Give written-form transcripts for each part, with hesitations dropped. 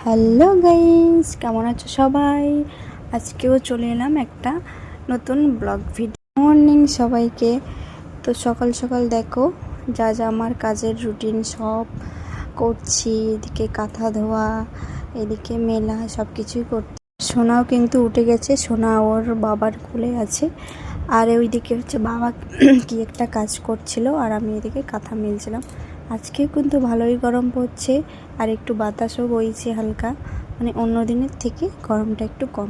Hello guys, কেমন আছো সবাই? আজকেও চলে এলাম একটা নতুন ব্লগ ভিডিও। মর্নিং সবাইকে। তো সকাল সকাল দেখো যা যা আমার কাজের রুটিন সব করছি। এদিকে কাঁথা ধোয়া, এদিকে মেলা, সব কিছুই করছি। সোনাও কিন্তু উঠে গেছে, সোনা ওর বাবার কোলে আছে। আর ওইদিকে হচ্ছে বাবা কি একটা কাজ করছিল, আর আমি এদিকে কাঁথা মিলছিলাম। আজকেও কিন্তু ভালোই গরম পড়ছে, আর একটু বাতাসও বইছে হালকা, মানে অন্য দিনের থেকে গরমটা একটু কম।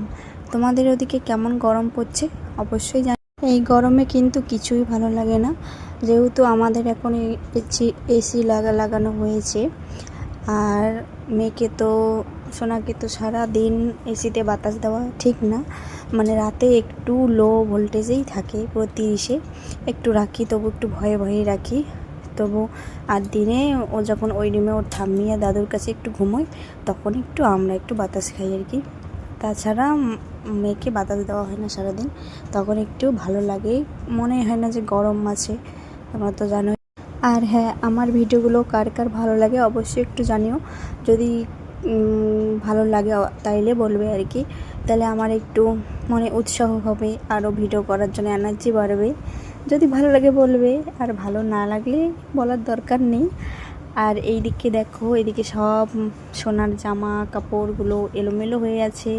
তোমাদের ওদিকে কেমন গরম পড়ছে অবশ্যই জানি। এই গরমে কিন্তু কিছুই ভালো লাগে না, যেহেতু আমাদের এখন এসি লাগানো হয়েছে। আর মেয়েকে তো, সোনাকে তো সারা দিন এসিতে বাতাস দেওয়া ঠিক না, মানে রাতে একটু লো ভোল্টেজেই থাকে, পুরো 30-এ একটু রাখি, তবু একটু ভয়ে ভয়েই রাখি তবু। আর দিনে ও যখন ওই রুমে ওর ঠাম্মি আর দাদুর কাছে একটু ঘুমোয়, তখন একটু আমরা একটু বাতাস খাই আর কি। তাছাড়া মেয়েকে বাতাস দেওয়া হয় না সারাদিন, তখন একটু ভালো লাগে, মনে হয় না যে গরম আছে, তোমরা তো জানো। আর হ্যাঁ, আমার ভিডিওগুলো কার কার ভালো লাগে অবশ্যই একটু জানিও। যদি ভালো লাগে তাইলে বলবে আর কি, তাহলে আমার একটু মনে উৎসাহ হবে, আরও ভিডিও করার জন্য এনার্জি বাড়বে। যদি ভালো লাগে বলবে, আর ভালো না লাগলে বলার দরকার নেই। আর এই দিকে দেখো, এদিকে সব সোনার জামা কাপড়গুলো এলোমেলো হয়ে আছে।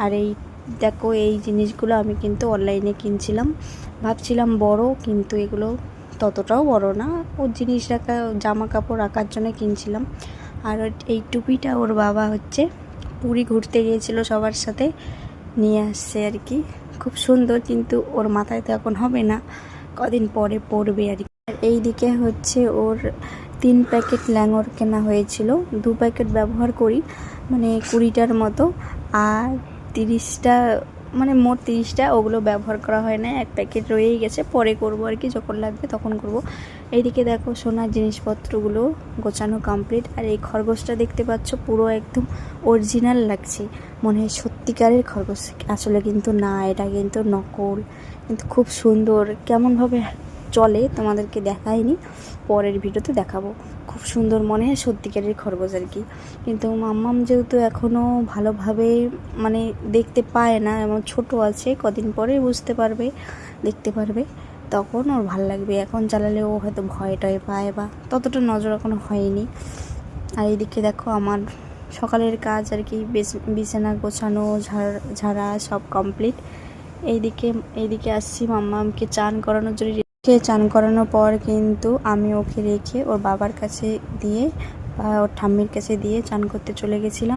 আর এই দেখো, এই জিনিসগুলো আমি কিন্তু অনলাইনে কিনছিলাম, ভাবছিলাম বড়, কিন্তু এগুলো ততটাও বড় না। ওর জিনিস রাখা, জামা কাপড় রাখার জন্য কিনছিলাম। আর এই টুপিটা ওর বাবা হচ্ছে পুরী ঘুরতে গিয়েছিল সবার সাথে, নিয়ে আসছে আর কি। খুব সুন্দর, কিন্তু ওর মাথায় তো এখন হবে না, কদিন পরে পরবে আর কি। এই দিকে হচ্ছে ওর 3 প্যাকেট ল্যাঙর কেনা হয়েছিল, 2 প্যাকেট ব্যবহার করি, মানে 20টার মতো। আর 30টা, মানে মোট 30টা, ওগুলো ব্যবহার করা হয় না, 1 প্যাকেট রয়েই গেছে, পরে করব আর কি, যখন লাগবে তখন করব। এইদিকে দেখো সোনার জিনিসপত্রগুলো গোছানো কমপ্লিট। আর এই খরগোশটা দেখতে পাচ্ছ, পুরো একদম অরিজিনাল লাগছে, মনে হয় সত্যিকারের খরগোশ, আসলে কিন্তু না, এটা কিন্তু নকল, কিন্তু খুব সুন্দর। কেমনভাবে চলে তোমাদেরকে দেখাইনি, পরের ভিডিওতে দেখাবো। খুব সুন্দর, মনে হয় সত্যিকারের খরগোশ আর কি। কিন্তু মাম্মাম যেহেতু এখনও ভালোভাবে মানে দেখতে পায় না, এমন ছোট আছে, কদিন পরে বুঝতে পারবে, দেখতে পারবে, তখন ওর ভাল লাগবে। এখন চালালে ও হয়তো ভয় টয় পায়, বা ততটা নজর এখনও হয়নি। আর এইদিকে দেখো আমার সকালের কাজ আর কি, বিছানা গোছানো, ঝাড়া সব কমপ্লিট। এইদিকে আসছি মাম্মামকে চান করানোর জন্য। চান করানোর পর কিন্তু আমি ওকে রেখে ওর বাবার কাছে দিয়ে বা ওর ঠাম্মির কাছে দিয়ে চান করতে চলে গেছিলাম।